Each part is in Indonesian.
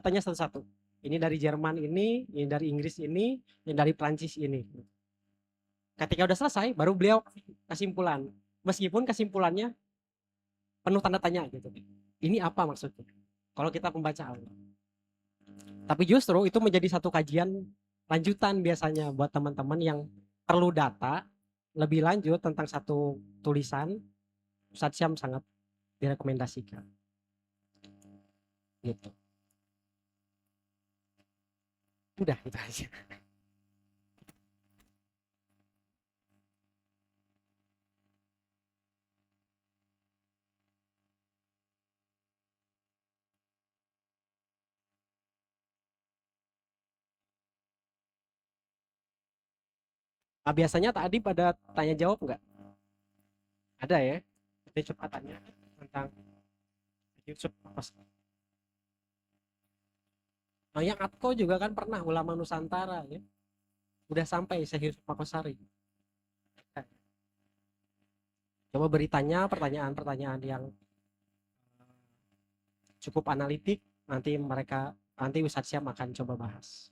tanya satu-satu. Ini dari Jerman ini dari Inggris ini dari Prancis ini. Ketika udah selesai, baru beliau kesimpulan. Meskipun kesimpulannya penuh tanda tanya gitu. Ini apa maksudnya? Kalau kita pembaca awal. Tapi justru itu menjadi satu kajian lanjutan biasanya buat teman-teman yang perlu data lebih lanjut tentang satu tulisan. Ustadz Syam sangat direkomendasikan. Gitu. Udah itu aja. Nah, biasanya tadi pada tanya jawab nggak? Ada ya? Kita coba tanya tentang Yusuf Makas. Nah, yang Atko juga kan pernah ulama Nusantara ya. Udah sampai Syekh Yusuf Makosari. Coba beritanya pertanyaan-pertanyaan yang cukup analitik. Nanti Ustadz Syam akan coba bahas.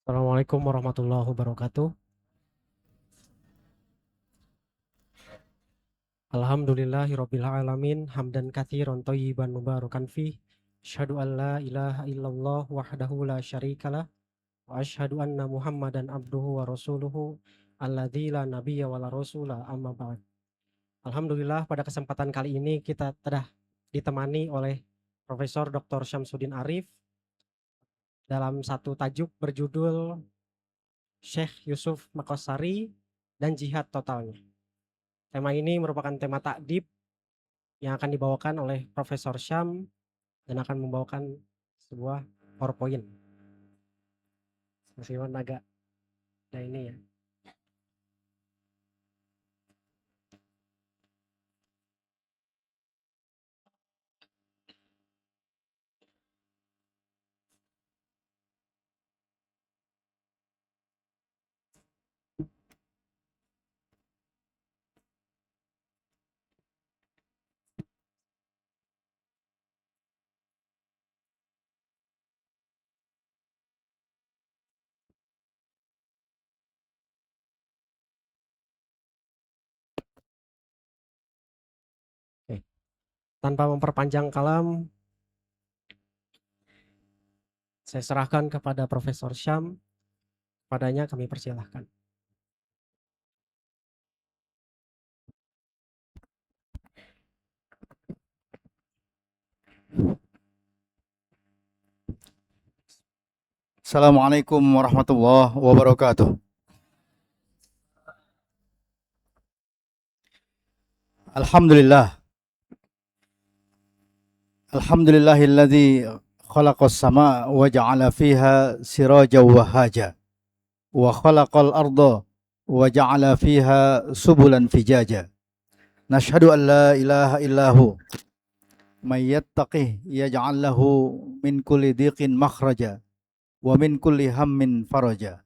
Assalamualaikum warahmatullahi wabarakatuh. Alhamdulillahirabbil alamin hamdan katsiran thayyiban mubarakan fih. Asyhadu an la ilaha illallah wahdahu la syarikalah wa asyhadu anna Muhammadan abduhu wa rasuluhu alladzi la nabiyya wa la rasula amma ba'd. Alhamdulillah pada kesempatan kali ini kita telah ditemani oleh Profesor Dr. Syamsuddin Arif dalam satu tajuk berjudul Syekh Yusuf Maqashari dan Jihad Totalnya. Tema ini merupakan tema takdib yang akan dibawakan oleh Profesor Syam dan akan membawakan sebuah PowerPoint. Meskipun agak ada ini ya. Oke. Tanpa memperpanjang kalam, saya serahkan kepada Profesor Syam. Padanya kami persilahkan. Assalamualaikum warahmatullahi wabarakatuh. Alhamdulillah. Alhamdulillahilladzi khalaqas samaa wa ja'ala fiha sirajan wa haja. Wa khalaqal arda wa ja'ala fiha subulan fijaja. Nashhadu an la ilaha illahu may yattaqih yaj'al lahu min kulli dhiqin makhraja wa min kulli hammin faraja.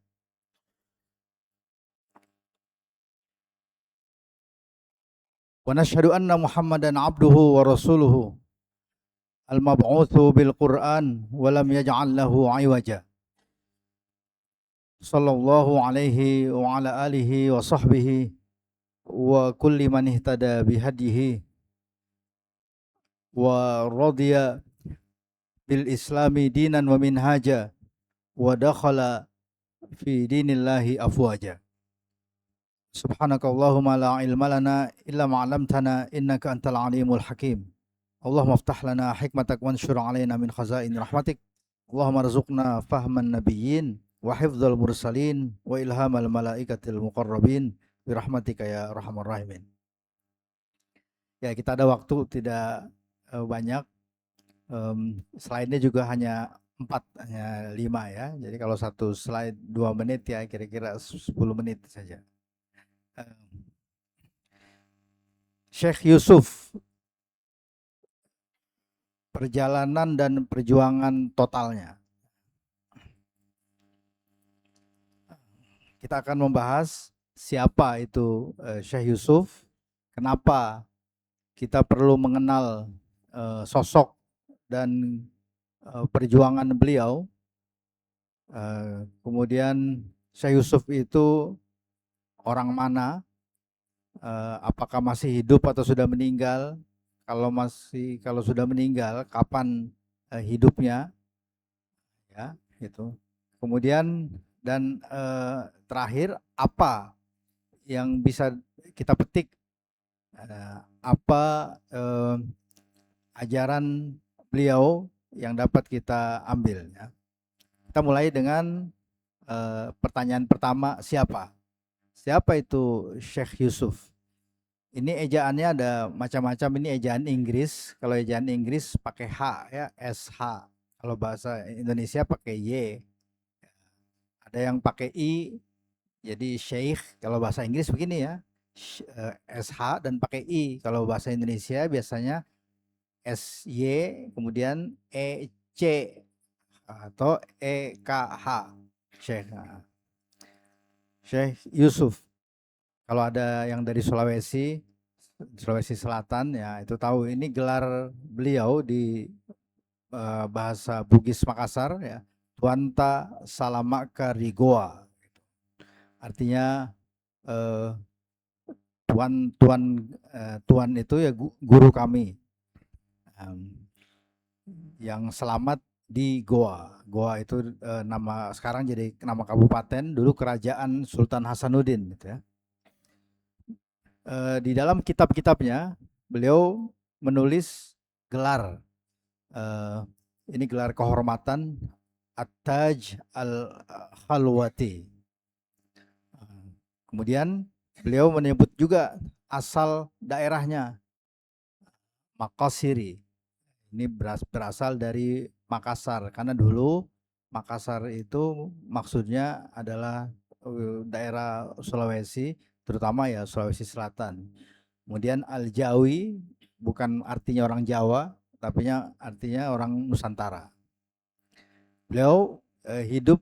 Wa nashhadu anna Muhammadan abduhu wa rasuluhu al-mab'utsu bil Qur'an wa lam yaj'al lahu 'iwaja. Sallallahu alaihi wa ala alihi wa sahbihi wa kulli man ihtada bihadihi wa radiya bil islami dinan wa minhaja wa dakhala fi dinillahi afwaja. Subhanakallahumma la ilma lana illa ma 'allamtana innaka antal alimul hakim. Allahumma aftah lana hikmatak wanshur alaina min khazain rahmatik. Allahumma rzuqna fahman nabiyyin wa hifdzal mursalin wa ilhamal malaikatil muqarrabin bi rahmatika ya arhamar rahimin. Ya, kita ada waktu tidak banyak. Slide-nya juga hanya 4, hanya 5 ya. Jadi kalau satu slide 2 menit ya, kira-kira 10 menit saja. Syekh Yusuf, perjalanan dan perjuangan totalnya. Kita akan membahas siapa itu Syekh Yusuf, kenapa kita perlu mengenal sosok dan perjuangan beliau. Kemudian Syekh Yusuf itu orang mana, apakah masih hidup atau sudah meninggal, kalau sudah meninggal kapan hidupnya, ya gitu. Kemudian dan terakhir apa yang bisa kita petik, apa ajaran beliau yang dapat kita ambil ya. Kita mulai dengan pertanyaan pertama, siapa itu Syekh Yusuf? Ini ejaannya ada macam-macam, ini ejaan Inggris. Kalau ejaan Inggris pakai H ya, SH. Kalau bahasa Indonesia pakai Y. Ada yang pakai I, jadi Syekh. Kalau bahasa Inggris begini ya, SH dan pakai I. Kalau bahasa Indonesia biasanya SY kemudian EC atau EKH. Syekh. Syekh Yusuf. Kalau ada yang dari Sulawesi Selatan ya, itu tahu ini gelar beliau di bahasa Bugis Makassar ya. Tuanta Salamaka Rigoa. Artinya eh, tuan tuan tuan itu ya guru kami yang selamat di Goa. Goa itu nama sekarang jadi nama kabupaten, dulu kerajaan Sultan Hasanuddin gitu ya. Di dalam kitab-kitabnya beliau menulis gelar ini gelar kehormatan At-Taj Al-Khalwati. Kemudian beliau menyebut juga asal daerahnya, Makasiri. Ini berasal dari Makassar, karena dulu Makassar itu maksudnya adalah daerah Sulawesi, terutama ya Sulawesi Selatan. Kemudian Al-Jawi bukan artinya orang Jawa, tapi artinya orang Nusantara. Beliau hidup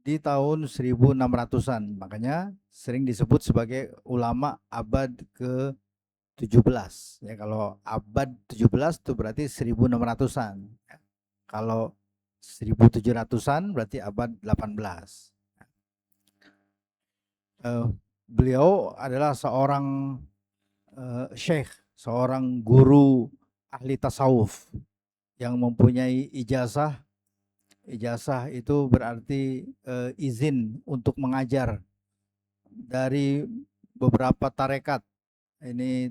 di tahun 1600-an, makanya sering disebut sebagai ulama abad ke-17. Ya, kalau abad 17 itu berarti 1600-an. Kalau 1700-an berarti abad 18. Beliau adalah seorang syekh, seorang guru ahli tasawuf yang mempunyai ijazah. Ijazah itu berarti izin untuk mengajar dari beberapa tarekat. Ini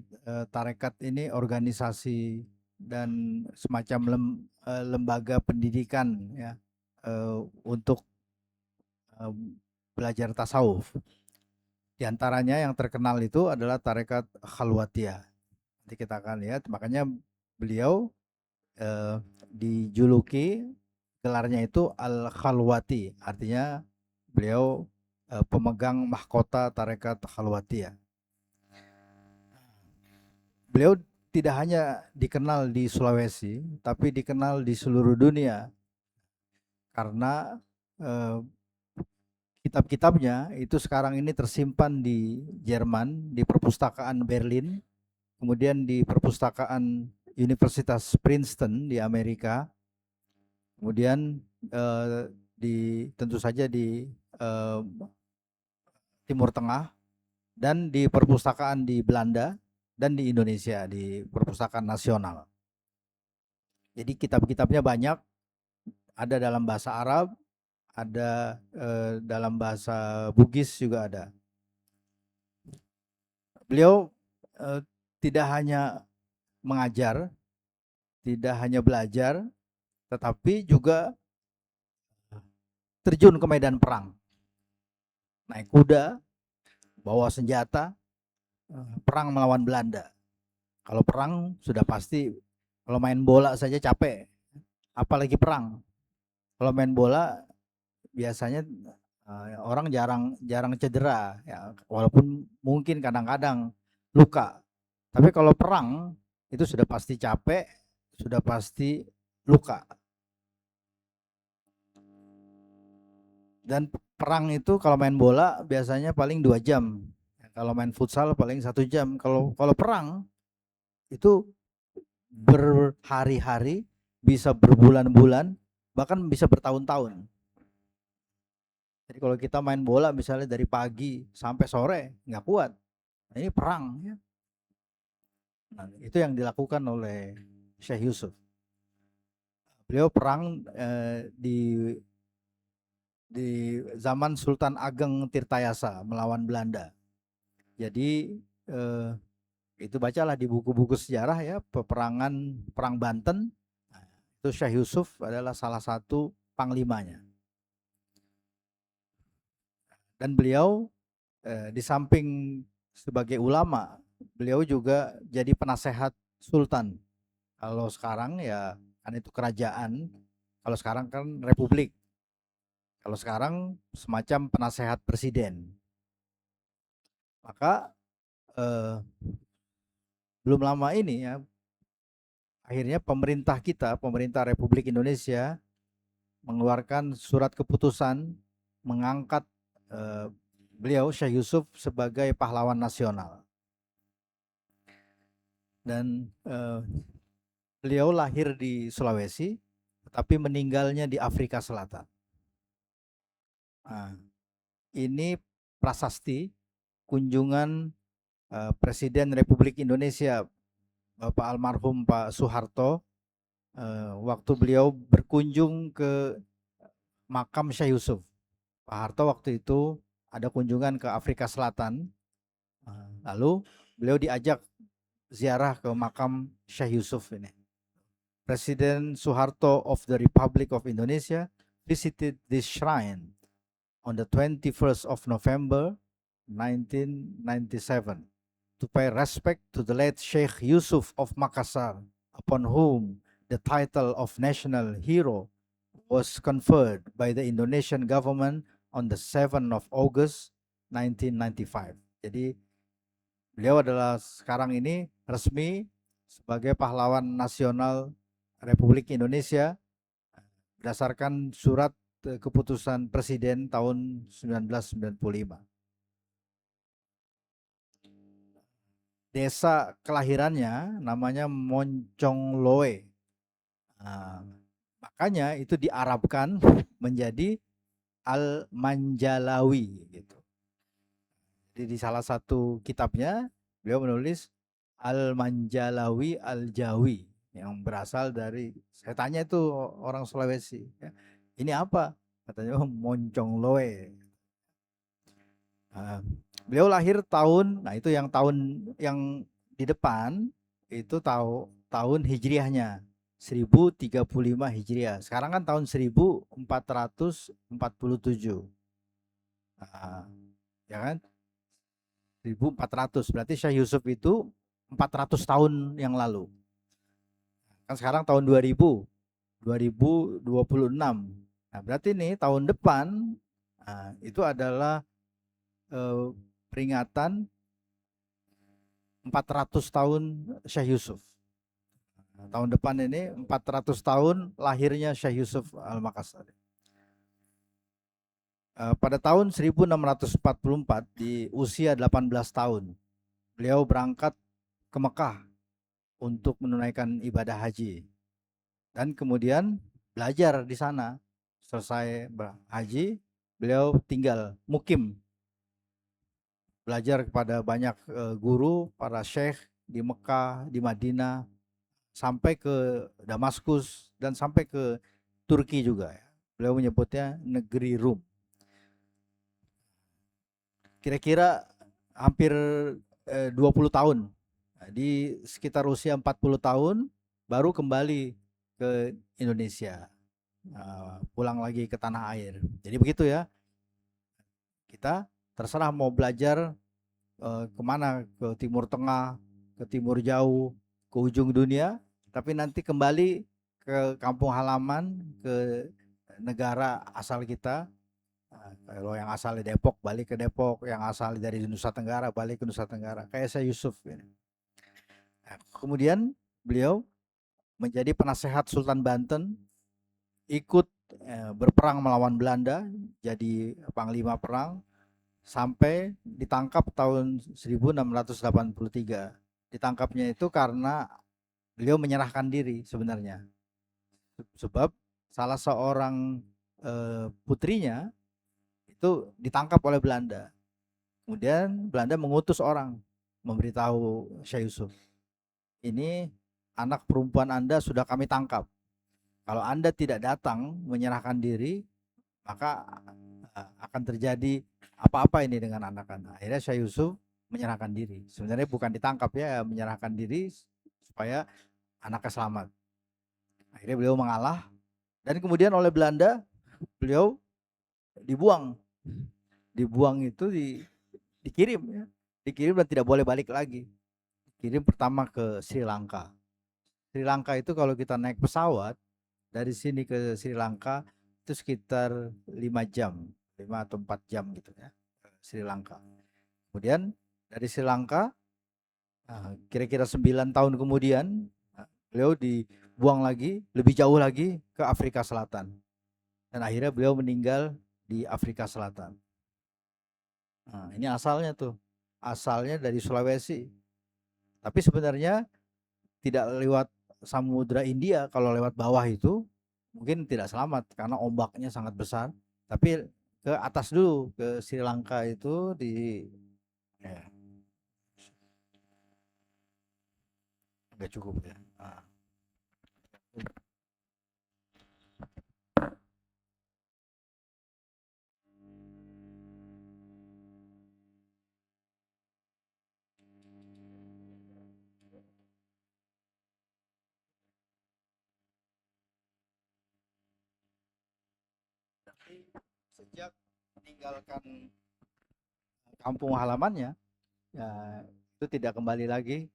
tarekat ini organisasi dan semacam lembaga pendidikan ya untuk belajar tasawuf. Di antaranya yang terkenal itu adalah tarekat Khalwatiyah. Nanti kita akan lihat, makanya beliau dijuluki gelarnya itu Al-Khalwati, artinya beliau pemegang mahkota tarekat Khalwatiyah. Beliau tidak hanya dikenal di Sulawesi, tapi dikenal di seluruh dunia karena kitab-kitabnya itu sekarang ini tersimpan di Jerman, di perpustakaan Berlin, kemudian di perpustakaan Universitas Princeton di Amerika, kemudian tentu saja di Timur Tengah, dan di perpustakaan di Belanda dan di Indonesia di Perpustakaan Nasional. Jadi kitab-kitabnya banyak, ada dalam bahasa Arab, ada dalam bahasa Bugis juga ada. Beliau tidak hanya mengajar, tidak hanya belajar, tetapi juga terjun ke medan perang. Naik kuda, bawa senjata, perang melawan Belanda. Kalau perang sudah pasti, kalau main bola saja capek, apalagi perang. Kalau main bola biasanya orang jarang cedera ya, walaupun mungkin kadang-kadang luka. Tapi kalau perang itu sudah pasti capek, sudah pasti luka. Dan perang itu kalau main bola biasanya paling 2 jam. Kalau main futsal paling 1 jam. Kalau perang itu berhari-hari, bisa berbulan-bulan, bahkan bisa bertahun-tahun. Jadi kalau kita main bola misalnya dari pagi sampai sore nggak kuat. Nah, ini perang ya. Nah, itu yang dilakukan oleh Syekh Yusuf. Beliau perang di zaman Sultan Ageng Tirtayasa melawan Belanda. Jadi itu bacalah di buku-buku sejarah ya, peperangan Perang Banten. Nah, itu Syekh Yusuf adalah salah satu panglimanya. Dan beliau di samping sebagai ulama, beliau juga jadi penasehat sultan. Kalau sekarang ya kan itu kerajaan, kalau sekarang kan republik. Kalau sekarang semacam penasehat presiden. Maka belum lama ini ya, akhirnya pemerintah kita, pemerintah Republik Indonesia mengeluarkan surat keputusan mengangkat beliau Syekh Yusuf sebagai pahlawan nasional. Dan beliau lahir di Sulawesi, tapi meninggalnya di Afrika Selatan. Nah, ini prasasti kunjungan Presiden Republik Indonesia Bapak almarhum Pak Soeharto waktu beliau berkunjung ke makam Syekh Yusuf. Pak Harto waktu itu ada kunjungan ke Afrika Selatan, lalu beliau diajak ziarah ke makam Syekh Yusuf ini. Presiden Soeharto of the Republic of Indonesia visited this shrine on the 21st of November 1997 to pay respect to the late Sheikh Yusuf of Makassar, upon whom the title of national hero was conferred by the Indonesian government on the 7th of August 1995. Jadi beliau adalah sekarang ini resmi sebagai pahlawan nasional Republik Indonesia berdasarkan surat keputusan Presiden tahun 1995. Desa kelahirannya namanya Moncongloe. Makanya itu diarabkan menjadi Al-Manjalawi gitu. Jadi di salah satu kitabnya beliau menulis Al-Manjalawi Al-Jawi yang berasal dari, saya tanya itu orang Sulawesi, ya, ini apa? Katanya Moncongloe. Beliau lahir tahun, nah itu yang tahun yang di depan itu tahun Hijriahnya 1035 Hijriah. Sekarang kan tahun 1447. Nah, ya kan? 1400. Berarti Syekh Yusuf itu 400 tahun yang lalu. Kan sekarang tahun 2026. Nah, berarti nih tahun depan itu adalah peringatan 400 tahun Syekh Yusuf. Nah, tahun depan ini 400 tahun lahirnya Syekh Yusuf Al-Makassari. Pada tahun 1644 di usia 18 tahun, beliau berangkat ke Mekah untuk menunaikan ibadah haji. Dan kemudian belajar di sana. Selesai haji, beliau tinggal mukim. Belajar kepada banyak guru, para syekh di Mekah, di Madinah, sampai ke Damaskus dan sampai ke Turki juga. Beliau menyebutnya negeri Rum. Kira-kira hampir 20 tahun. Di sekitar usia 40 tahun baru kembali ke Indonesia. Pulang lagi ke tanah air. Jadi begitu ya. Kita terserah mau belajar kemana, ke Timur Tengah, ke Timur Jauh, ke ujung dunia, tapi nanti kembali ke kampung halaman, ke negara asal kita. Kalau yang asal di Depok balik ke Depok, yang asal dari Nusa Tenggara balik ke Nusa Tenggara, kayak saya Yusuf ini. Nah, kemudian beliau menjadi penasehat Sultan Banten, ikut berperang melawan Belanda, jadi panglima perang, sampai ditangkap tahun 1683. Ditangkapnya itu karena beliau menyerahkan diri sebenarnya, sebab salah seorang putrinya itu ditangkap oleh Belanda. Kemudian Belanda mengutus orang memberitahu Syekh Yusuf, ini anak perempuan Anda sudah kami tangkap. Kalau Anda tidak datang menyerahkan diri, maka akan terjadi apa-apa ini dengan anak Anda. Akhirnya Syekh Yusuf menyerahkan diri. Sebenarnya bukan ditangkap ya, menyerahkan diri supaya anaknya selamat. Akhirnya beliau mengalah dan kemudian oleh Belanda beliau dibuang. Dibuang itu dikirim ya. Dikirim dan tidak boleh balik lagi. Dikirim pertama ke Sri Lanka. Sri Lanka itu kalau kita naik pesawat dari sini ke Sri Lanka itu sekitar 5 jam, 5 atau 4 jam gitu ya. Sri Lanka. Kemudian dari Sri Lanka kira-kira 9 tahun kemudian beliau dibuang lagi, lebih jauh lagi ke Afrika Selatan. Dan akhirnya beliau meninggal di Afrika Selatan. Nah, ini asalnya tuh. Asalnya dari Sulawesi. Tapi sebenarnya tidak lewat Samudra India, kalau lewat bawah itu mungkin tidak selamat karena ombaknya sangat besar, tapi ke atas dulu ke Sri Lanka itu ya, nggak cukup ya. Tapi sejak meninggalkan kampung halamannya, ya itu tidak kembali lagi,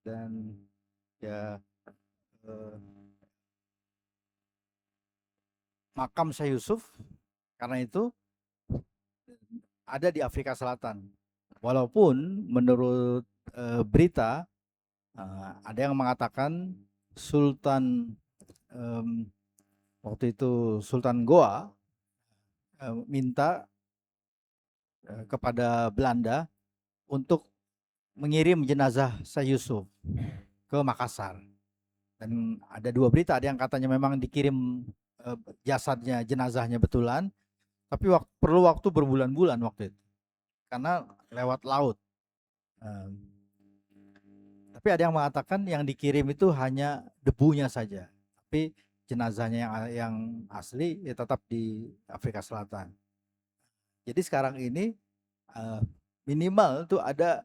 dan ya eh, makam Syekh Yusuf karena itu ada di Afrika Selatan. Walaupun menurut berita ada yang mengatakan Sultan waktu itu Sultan Goa minta kepada Belanda untuk mengirim jenazah Syekh Yusuf ke Makassar. Dan ada dua berita, ada yang katanya memang dikirim jasadnya, jenazahnya betulan, tapi perlu waktu berbulan-bulan waktu itu karena lewat laut. Tapi ada yang mengatakan yang dikirim itu hanya debunya saja, tapi jenazahnya yang asli ya tetap di Afrika Selatan. Jadi sekarang ini minimal tuh ada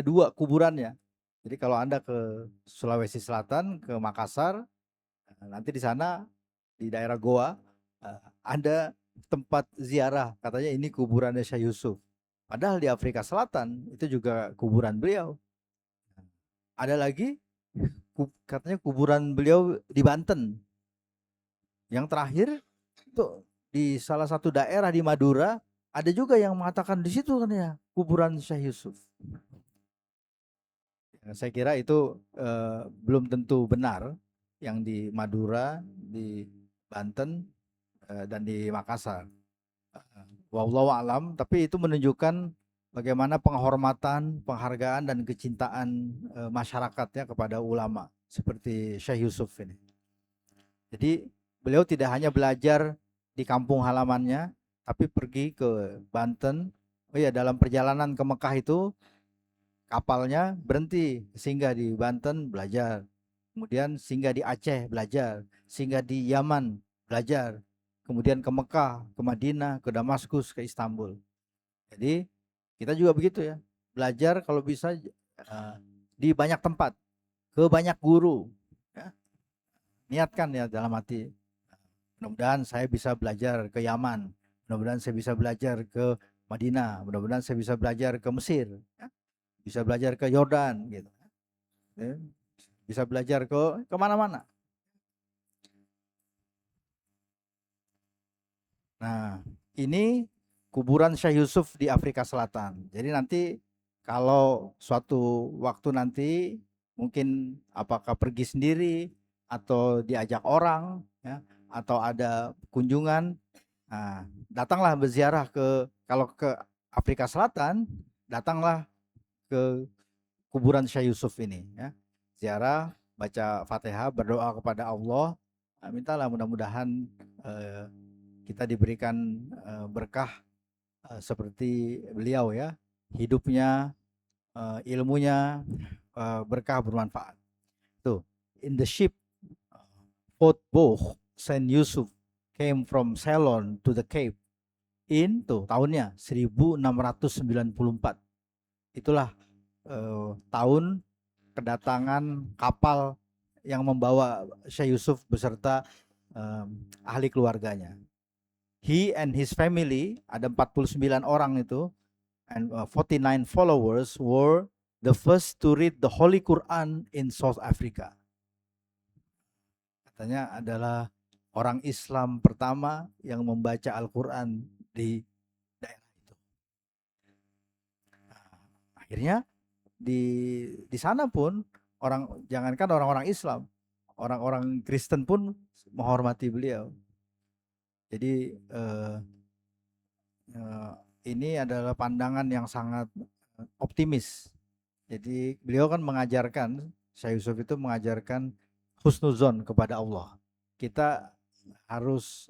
dua kuburannya. Jadi kalau Anda ke Sulawesi Selatan, ke Makassar, nanti di sana di daerah Goa ada tempat ziarah, katanya ini kuburannya Syekh Yusuf. Padahal di Afrika Selatan itu juga kuburan beliau. Ada lagi katanya kuburan beliau di Banten. Yang terakhir itu di salah satu daerah di Madura, ada juga yang mengatakan di situ kan ya kuburan Syekh Yusuf. Saya kira itu belum tentu benar yang di Madura, di Banten, dan di Makassar. Wallahu alam, tapi itu menunjukkan bagaimana penghormatan, penghargaan dan kecintaan masyarakat ya kepada ulama seperti Syekh Yusuf ini. Jadi beliau tidak hanya belajar di kampung halamannya, tapi pergi ke Banten. Oh ya, dalam perjalanan ke Mekah itu kapalnya berhenti, singgah di Banten belajar, kemudian singgah di Aceh belajar, singgah di Yaman belajar, kemudian ke Mekah, ke Madinah, ke Damaskus, ke Istanbul. Jadi kita juga begitu ya, belajar kalau bisa di banyak tempat, ke banyak guru ya. Niatkan ya dalam hati, mudah-mudahan saya bisa belajar ke Yaman, mudah-mudahan saya bisa belajar ke Madinah, mudah-mudahan saya bisa belajar ke Mesir ya. Bisa belajar ke Yordan gitu ya. Bisa belajar ke kemana-mana. Nah, ini kuburan Syekh Yusuf di Afrika Selatan. Jadi nanti kalau suatu waktu nanti mungkin apakah pergi sendiri atau diajak orang ya, atau ada kunjungan, nah, datanglah berziarah kalau ke Afrika Selatan, datanglah ke kuburan Syekh Yusuf ini ya. Ziarah, baca Fatihah, berdoa kepada Allah, mintalah mudah-mudahan kita diberikan berkah seperti beliau ya, hidupnya, ilmunya berkah bermanfaat. Tuh, in the ship boat Saint Yusuf came from Ceylon to the Cape in tahunnya 1694. Itulah tahun kedatangan kapal yang membawa Syekh Yusuf beserta ahli keluarganya. He and his family, ada 49 orang itu, and 49 followers were the first to read the Holy Quran in South Africa. Katanya adalah orang Islam pertama yang membaca Al-Quran di daerah itu. Nah, akhirnya di sana pun jangankan orang-orang Islam, orang-orang Kristen pun menghormati beliau. Jadi ini adalah pandangan yang sangat optimis. Jadi beliau kan mengajarkan, Syekh Yusuf itu mengajarkan husnuzon kepada Allah. kita harus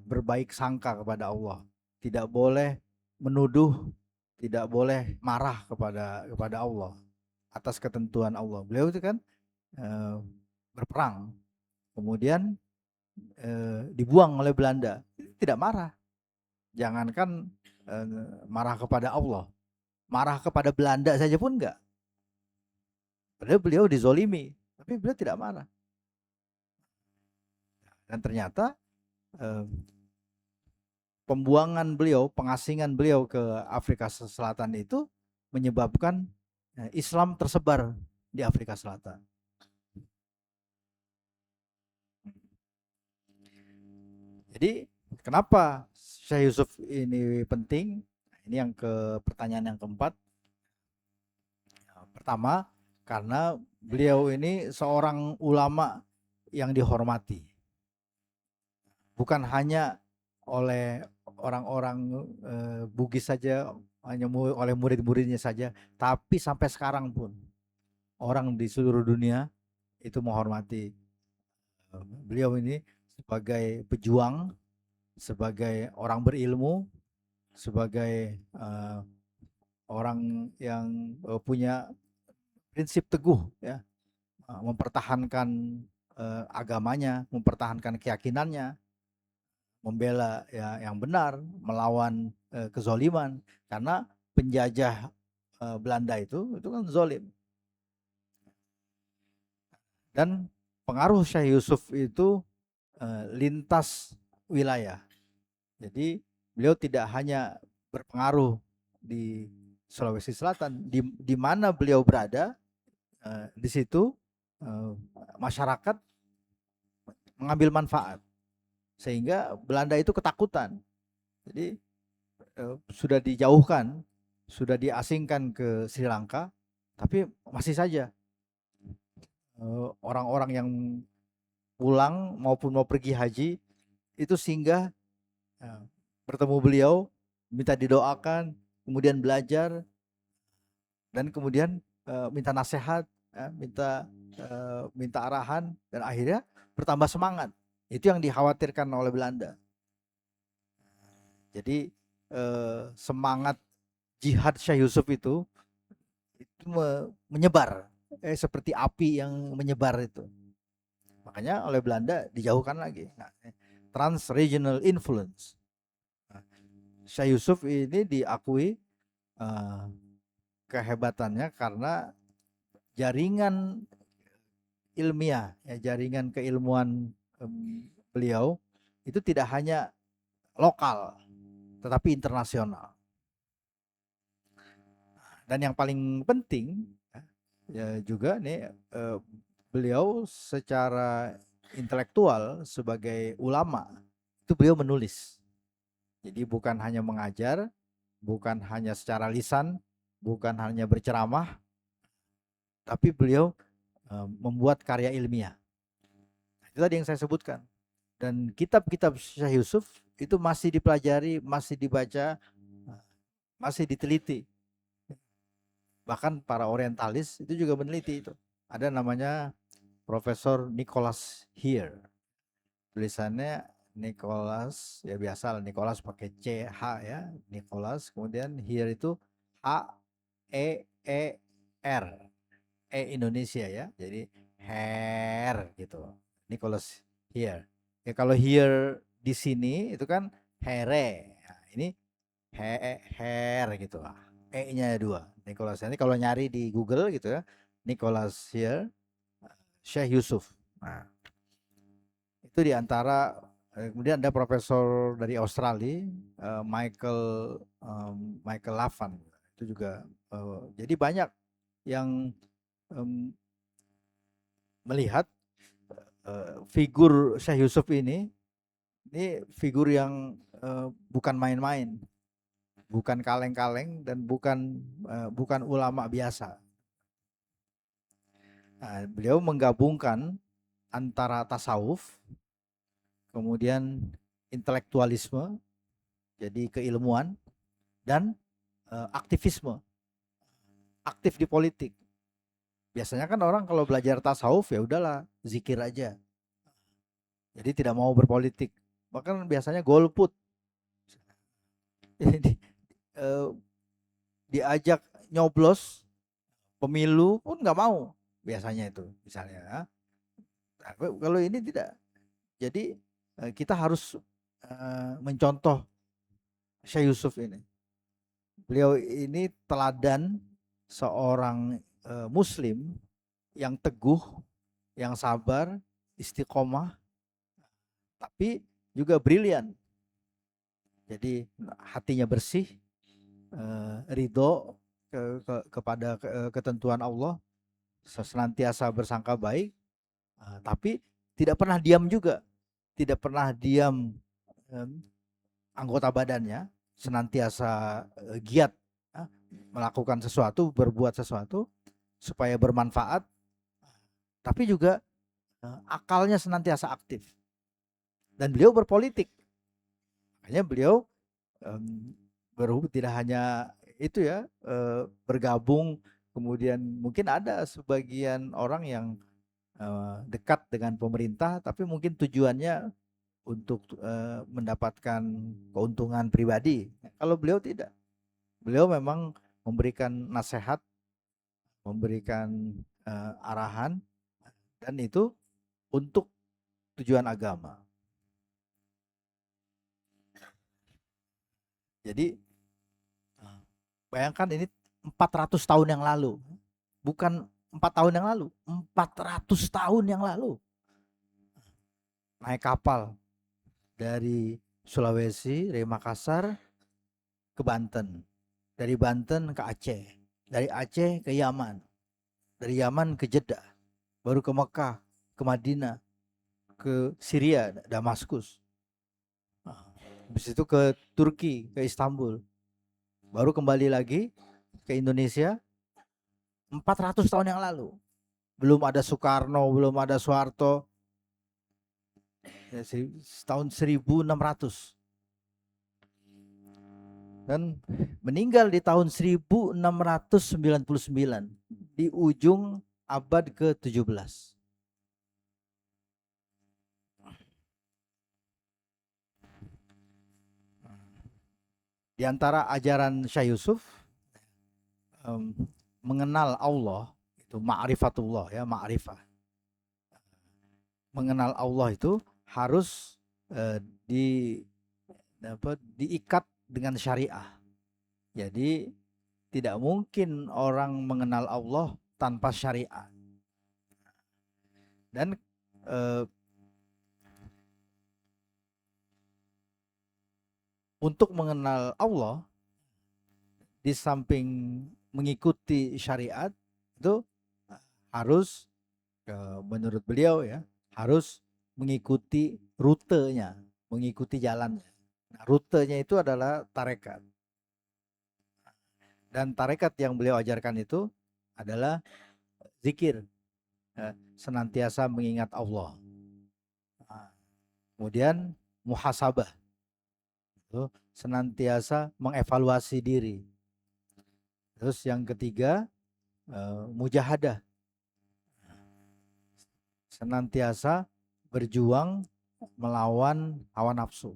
berbaik sangka kepada Allah. Tidak boleh menuduh, tidak boleh marah kepada Allah atas ketentuan Allah. Beliau itu kan berperang, kemudian dibuang oleh Belanda, tidak marah. Jangankan marah kepada Allah, marah kepada Belanda saja pun enggak. Padahal beliau dizolimi, tapi beliau tidak marah. Dan ternyata pembuangan beliau, pengasingan beliau ke Afrika Selatan itu menyebabkan Islam tersebar di Afrika Selatan. Jadi kenapa Syekh Yusuf ini penting? Ini yang pertanyaan yang keempat. Pertama, karena beliau ini seorang ulama yang dihormati. Bukan hanya oleh orang-orang Bugis saja, hanya oleh murid-muridnya saja, tapi sampai sekarang pun orang di seluruh dunia itu menghormati beliau ini sebagai pejuang, sebagai orang berilmu, sebagai orang yang punya prinsip teguh, ya, mempertahankan agamanya, mempertahankan keyakinannya, membela ya yang benar, melawan kezoliman, karena penjajah Belanda itu kan zolim. Dan pengaruh Syekh Yusuf itu lintas wilayah. Jadi beliau tidak hanya berpengaruh di Sulawesi Selatan, di mana beliau berada, di situ masyarakat mengambil manfaat, sehingga Belanda itu ketakutan. Jadi sudah dijauhkan, sudah diasingkan ke Sri Lanka, tapi masih saja orang-orang yang pulang maupun mau pergi haji itu singgah bertemu beliau, minta didoakan, kemudian belajar, dan kemudian minta nasihat, minta arahan, dan akhirnya bertambah semangat. Itu yang dikhawatirkan oleh Belanda. Jadi semangat jihad Syekh Yusuf itu menyebar seperti api yang menyebar itu. Makanya oleh Belanda dijauhkan lagi. Nah, transregional influence. Syekh Yusuf ini diakui kehebatannya karena jaringan ilmiah, ya, jaringan keilmuan beliau itu tidak hanya lokal, tetapi internasional. Dan yang paling penting ya juga nih, beliau secara intelektual sebagai ulama itu beliau menulis. Jadi bukan hanya mengajar, bukan hanya secara lisan, bukan hanya berceramah, tapi beliau membuat karya ilmiah. Itu tadi yang saya sebutkan. Dan kitab-kitab Syekh Yusuf itu masih dipelajari, masih dibaca, masih diteliti. Bahkan para orientalis itu juga meneliti itu. Ada namanya Profesor Nicholas Here. Tulisannya Nicholas, ya biasa lah, Nicholas pakai C H ya, Nicholas, kemudian Here itu H E E R, Indonesia ya, jadi hair gitu, Nicholas Here. Ya kalau here di sini itu kan here, nah, ini hair gitu lah, nya dua, Nicholas. Ini kalau nyari di Google gitu ya, Nicholas Here, Syekh Yusuf. Nah, itu diantara. Kemudian ada profesor dari Australia, Michael Lavan, itu juga. Jadi banyak yang melihat figur Syekh Yusuf ini figur yang bukan main-main, bukan kaleng-kaleng, dan bukan ulama biasa. Nah, beliau menggabungkan antara tasawuf, kemudian intelektualisme, jadi keilmuan, dan aktivisme, aktif di politik. Biasanya kan orang kalau belajar tasawuf ya udahlah zikir aja. Jadi tidak mau berpolitik. Bahkan biasanya golput. Jadi, eh, diajak nyoblos pemilu pun nggak mau biasanya itu misalnya. Nah, kalau ini tidak. Jadi kita harus mencontoh Syekh Yusuf ini. Beliau ini teladan seorang muslim yang teguh, yang sabar, istiqomah, tapi juga brilian. Jadi hatinya bersih, ridho kepada ketentuan Allah, senantiasa bersangka baik, tapi tidak pernah diam juga, tidak pernah diam. Anggota badannya senantiasa giat melakukan sesuatu, berbuat sesuatu supaya bermanfaat, tapi juga akalnya senantiasa aktif. Dan beliau berpolitik, makanya beliau tidak hanya itu ya, bergabung, kemudian mungkin ada sebagian orang yang dekat dengan pemerintah, tapi mungkin tujuannya untuk mendapatkan keuntungan pribadi. Kalau beliau tidak, beliau memang memberikan nasihat, memberikan arahan, dan itu untuk tujuan agama. Jadi bayangkan ini 400 tahun yang lalu, bukan 4 tahun yang lalu, 400 tahun yang lalu. Naik kapal dari Sulawesi, dari Makassar ke Banten, dari Banten ke Aceh, dari Aceh ke Yaman, dari Yaman ke Jeddah, baru ke Mekah, ke Madinah, ke Syria, Damaskus. Habis itu ke Turki, ke Istanbul. Baru kembali lagi ke Indonesia 400 tahun yang lalu. Belum ada Soekarno, belum ada Soeharto. Ya, tahun 1600. Dan meninggal di tahun 1699 di ujung abad ke-17. Di antara ajaran Syekh Yusuf, mengenal Allah itu ma'rifatullah ya, ma'rifah. Mengenal Allah itu harus diikat dengan syariah. Jadi tidak mungkin orang mengenal Allah tanpa syariat. Dan untuk mengenal Allah, di samping mengikuti syariat itu harus, menurut beliau ya, harus mengikuti rutenya, mengikuti jalannya. Nah, rutenya itu adalah tarekat. Dan tarekat yang beliau ajarkan itu adalah zikir, senantiasa mengingat Allah. Kemudian muhasabah, senantiasa mengevaluasi diri. Terus yang ketiga, mujahadah, senantiasa berjuang melawan hawa nafsu.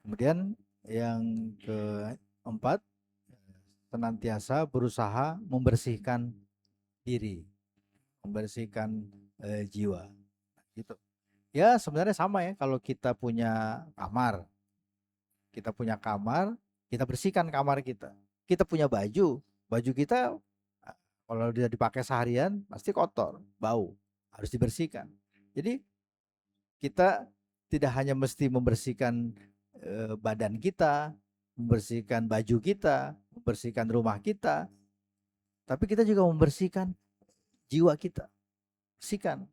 Kemudian yang keempat, senantiasa berusaha membersihkan diri, membersihkan jiwa. Gitu. Ya sebenarnya sama ya, kalau kita punya kamar, kita bersihkan kamar kita. Kita punya baju kita kalau dia dipakai seharian pasti kotor, bau, harus dibersihkan. Jadi kita tidak hanya mesti membersihkan badan kita, membersihkan baju kita, membersihkan rumah kita, tapi kita juga membersihkan jiwa kita. Bersihkan.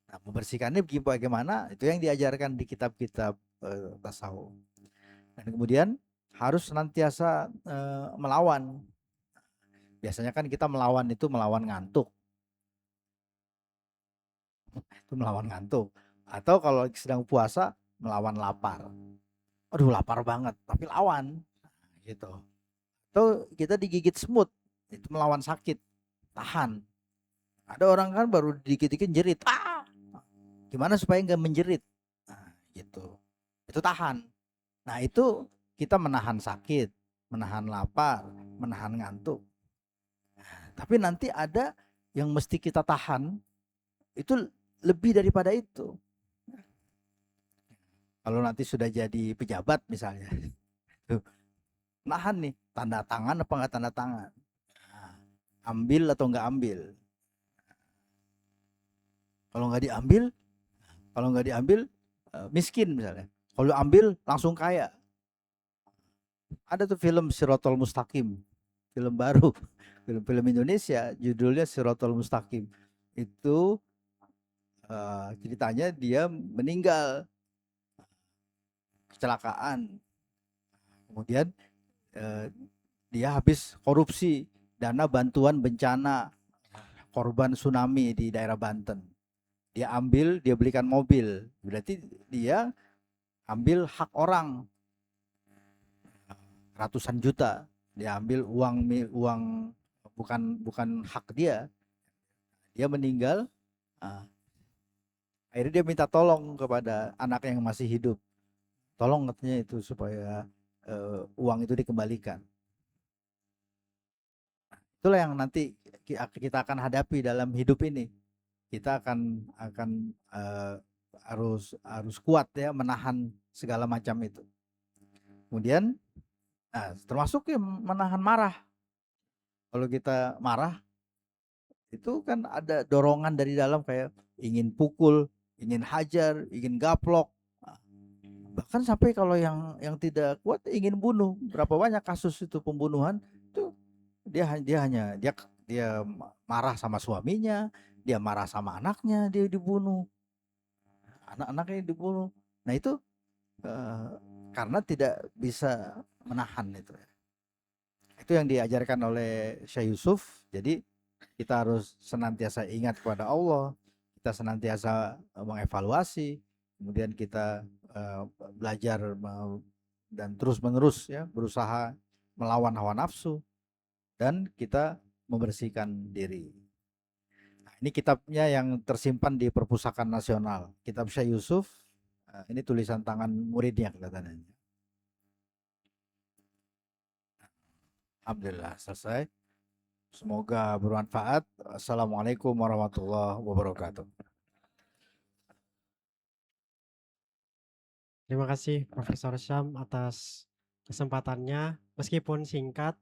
Nah, membersihkannya bagaimana? Itu yang diajarkan di kitab-kitab tasawuf. Dan kemudian harus senantiasa melawan. Biasanya kan kita melawan itu melawan ngantuk. Itu melawan ngantuk. Atau kalau sedang puasa melawan lapar. Aduh lapar banget, tapi lawan. Gitu. Atau kita digigit semut, itu melawan sakit, tahan. Ada orang kan baru dikit-dikit jerit, gimana supaya nggak menjerit? Nah, gitu. Itu tahan. Nah, itu kita menahan sakit, menahan lapar, menahan ngantuk. Tapi nanti ada yang mesti kita tahan, itu lebih daripada itu. Kalau nanti sudah jadi pejabat misalnya, tuh, nahan nih, tanda tangan apa nggak tanda tangan, nah, ambil atau nggak ambil. Kalau nggak diambil, miskin misalnya. Kalau ambil langsung kaya. Ada tuh film Sirotol Mustaqim, film baru, film-film Indonesia, judulnya Sirotol Mustaqim. Itu ceritanya dia meninggal kecelakaan, kemudian eh, dia habis korupsi dana bantuan bencana korban tsunami di daerah Banten. Dia ambil, dia belikan mobil, berarti dia ambil hak orang ratusan juta, dia ambil uang bukan bukan hak dia. Dia meninggal, akhirnya dia minta tolong kepada anak yang masih hidup, tolong katanya itu supaya uang itu dikembalikan. Itulah yang nanti kita akan hadapi dalam hidup ini. Kita akan harus kuat ya menahan segala macam itu. Kemudian termasuk ya menahan marah. Kalau kita marah itu kan ada dorongan dari dalam kayak ingin pukul, ingin hajar, ingin gaplok. Bahkan sampai kalau yang tidak kuat ingin bunuh. Berapa banyak kasus itu pembunuhan itu dia marah sama suaminya, dia marah sama anaknya, dia dibunuh. Anak-anaknya dibunuh. Nah, itu karena tidak bisa menahan itu. Itu yang diajarkan oleh Syekh Yusuf. Jadi kita harus senantiasa ingat kepada Allah, kita senantiasa mengevaluasi, kemudian kita belajar dan terus menerus ya berusaha melawan hawa nafsu dan kita membersihkan diri. Nah, ini kitabnya yang tersimpan di Perpustakaan Nasional, Kitab Syekh Yusuf. Ini tulisan tangan muridnya kelihatannya. Alhamdulillah selesai. Semoga bermanfaat. Assalamualaikum warahmatullahi wabarakatuh. Terima kasih Profesor Syam atas kesempatannya, meskipun singkat,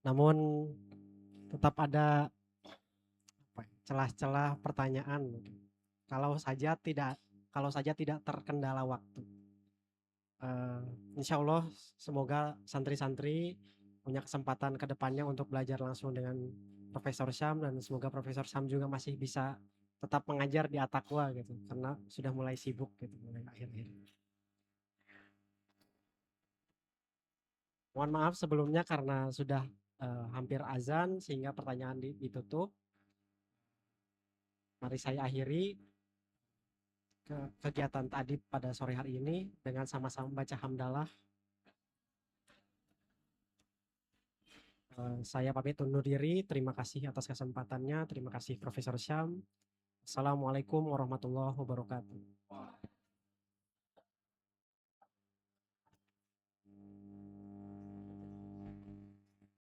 namun tetap ada celah-celah pertanyaan. Kalau saja tidak terkendala waktu. Insya Allah semoga santri-santri punya kesempatan ke depannya untuk belajar langsung dengan Profesor Syam, dan semoga Profesor Syam juga masih bisa tetap mengajar di At-Taqwa gitu, karena sudah mulai sibuk gitu mulai akhir-akhir. Mohon maaf sebelumnya karena sudah hampir azan sehingga pertanyaan ditutup. Mari saya akhiri kegiatan tadi pada sore hari ini dengan sama-sama baca hamdalah. Saya pamit undur diri. Terima kasih atas kesempatannya. Terima kasih Profesor Syam. Assalamualaikum warahmatullahi wabarakatuh.